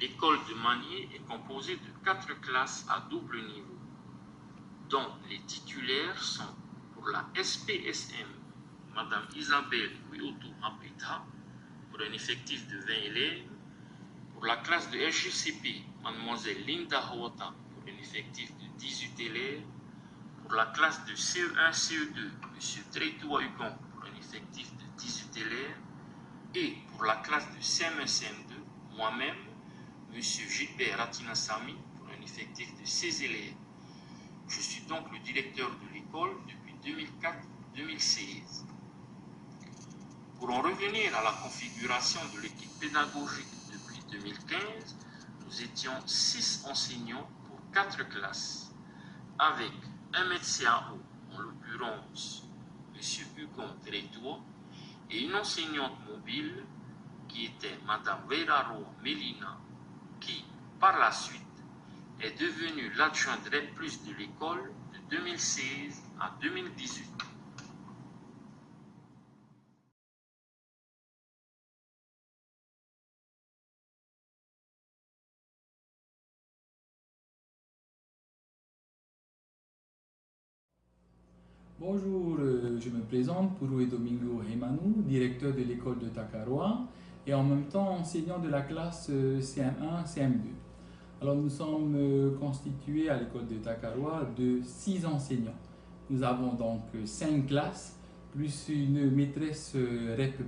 l'école de Manié est composée de 4 classes à double niveau, dont les titulaires sont pour la SPSM, Madame Isabelle Wioto Mapeta, pour un effectif de 20 élèves, pour la classe de LGCP, Mademoiselle Linda Hawata, pour un effectif de 18 élèves, pour la classe de CE1, CE2, M. Treitoua Hugon, pour un effectif de 18 élèves, et pour la classe de CM1, CM2, moi-même, M. Gilbert Ratinasami, pour un effectif de 16 élèves. Je suis donc le directeur de l'école depuis 2004-2016. Pour en revenir à la configuration de l'équipe pédagogique depuis 2015, nous étions 6 enseignants pour 4 classes, avec un MCAO, en l'occurrence M. Hugon Treitoua, et une enseignante mobile qui était Mme Veiraro Melina, qui, par la suite, est devenue l'adjointe REP+ de l'école de 2016 à 2018. Bonjour, je me présente, Purue Domingo Hemanu, directeur de l'école de Takaroa et en même temps enseignant de la classe CM1, CM2. Alors nous sommes constitués à l'école de Takaroa de 6 enseignants. Nous avons donc 5 classes plus une maîtresse REP+.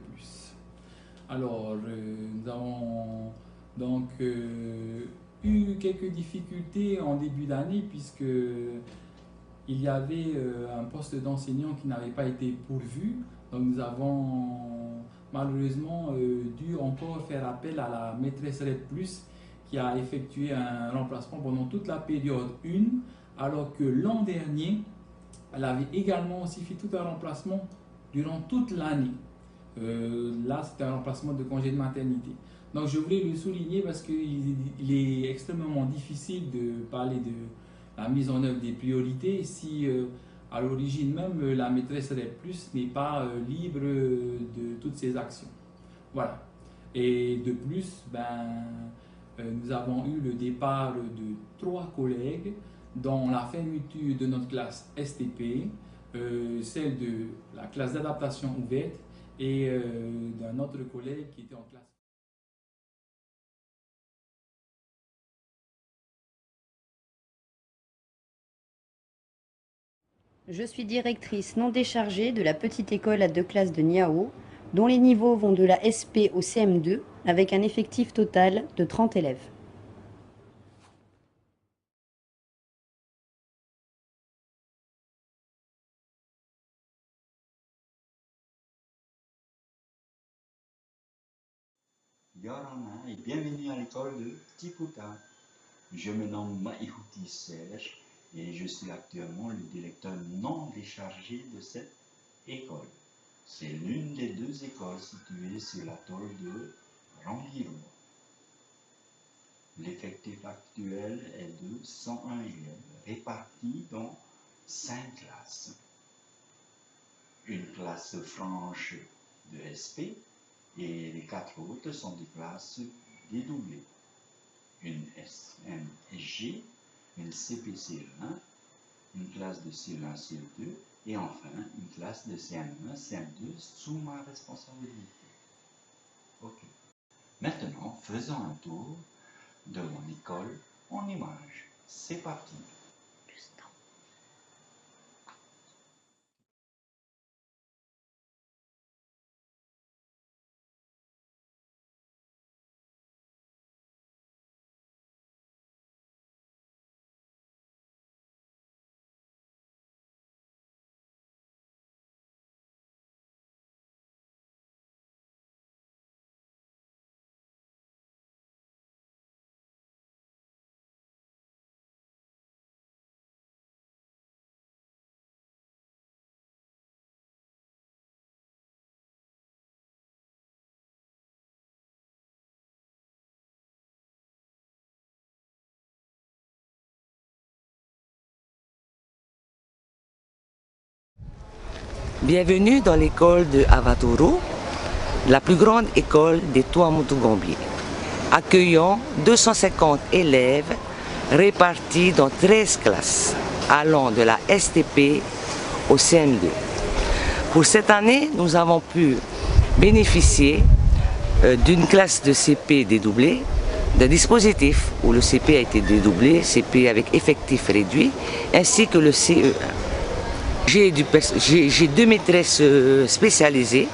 Alors nous avons donc eu quelques difficultés en début d'année puisque il y avait un poste d'enseignant qui n'avait pas été pourvu. Donc nous avons malheureusement dû encore faire appel à la maîtresse REP+, qui a effectué un remplacement pendant toute la période 1, alors que l'an dernier, elle avait également aussi fait tout un remplacement durant toute l'année. Là, c'était un remplacement de congé de maternité. Donc je voulais le souligner parce qu'il est extrêmement difficile de parler de la mise en œuvre des priorités si à l'origine même la maîtresse REP+ n'est pas libre de toutes ses actions. Voilà. Et de plus, nous avons eu le départ de 3 collègues, dont la fermeture de notre classe STP, celle de la classe d'adaptation ouverte et d'un autre collègue qui était en classe. Je suis directrice non déchargée de la petite école à 2 classes de Niao, dont les niveaux vont de la SP au CM2, avec un effectif total de 30 élèves. Yorana et bienvenue à l'école de Tiputa. Je me nomme Maïhouti Serge et je suis actuellement le directeur non déchargé de cette école. C'est l'une des 2 écoles situées sur l'atoll de Rangiroa. L'effectif actuel est de 101 élèves répartis dans 5 classes. Une classe franche de SP et les 4 autres sont des classes dédoublées. Une SMSG, une CPCE1, une classe de CE1, CE2 et enfin une classe de CM1, CM2 sous ma responsabilité. Ok. Maintenant, faisons un tour de mon école en images. C'est parti. Bienvenue dans l'école de Avatoro, la plus grande école des Tuamotu Gambier. accueillant 250 élèves répartis dans 13 classes, allant de la STP au CM2. Pour cette année, nous avons pu bénéficier d'une classe de CP dédoublée, d'un dispositif où le CP a été dédoublé, CP avec effectif réduit, ainsi que le CE1. J'ai 2 maîtresses spécialisées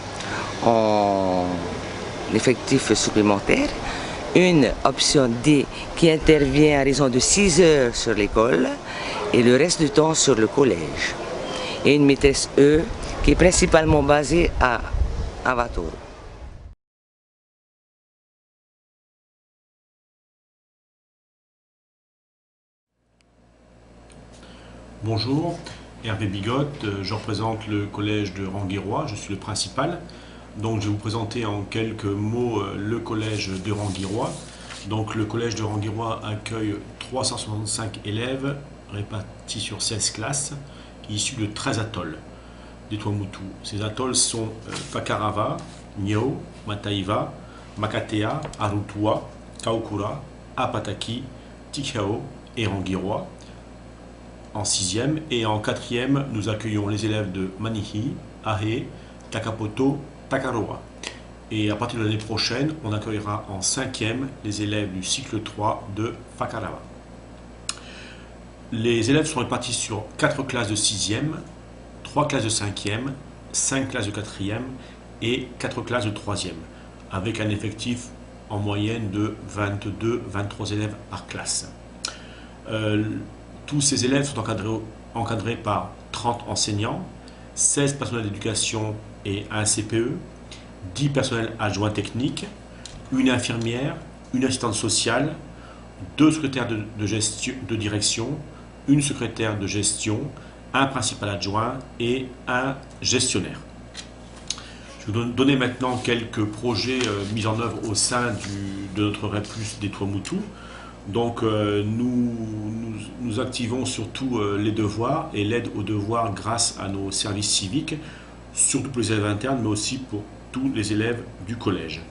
en effectif supplémentaire, une option D qui intervient à raison de 6 heures sur l'école et le reste du temps sur le collège, et une maîtresse E qui est principalement basée à Avatoro. Bonjour, Hervé Bigotte, je représente le collège de Ranguirois, je suis le principal. Donc je vais vous présenter en quelques mots le collège de Ranguirois. Donc le collège de Ranguirois accueille 365 élèves répartis sur 16 classes, issus de 13 atolls des Tuamotu. Ces atolls sont Fakarava, Niau, Mataiva, Makatea, Arutua, Kaukura, Apataki, Tikao et Ranguirois en 6e, et en 4e, nous accueillons les élèves de Manihi, Ahe, Takapoto, Takaroa. Et à partir de l'année prochaine, on accueillera en 5e les élèves du cycle 3 de Fakarava. Les élèves sont répartis sur 4 classes de 6e, 3 classes de 5e, 5 classes de 4e et 4 classes de 3e, avec un effectif en moyenne de 22-23 élèves par classe. Tous ces élèves sont encadrés par 30 enseignants, 16 personnels d'éducation et un CPE, 10 personnels adjoints techniques, une infirmière, une assistante sociale, 2 secrétaires de direction, une secrétaire de gestion, un principal adjoint et un gestionnaire. Je vais vous donner maintenant quelques projets mis en œuvre au sein de notre REP+ des Tuamotu. Donc nous activons surtout les devoirs et l'aide aux devoirs grâce à nos services civiques, surtout pour les élèves internes, mais aussi pour tous les élèves du collège.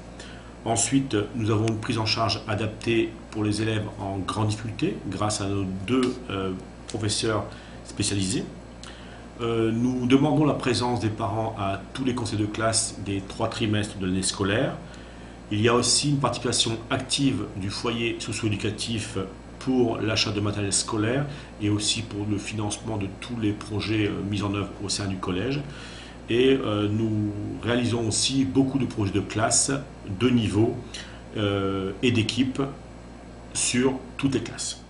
Ensuite, nous avons une prise en charge adaptée pour les élèves en grande difficulté, grâce à nos 2 professeurs spécialisés. Nous demandons la présence des parents à tous les conseils de classe des 3 trimestres de l'année scolaire. Il y a aussi une participation active du foyer socio-éducatif pour l'achat de matériel scolaire et aussi pour le financement de tous les projets mis en œuvre au sein du collège. Et nous réalisons aussi beaucoup de projets de classe, de niveau et d'équipe sur toutes les classes.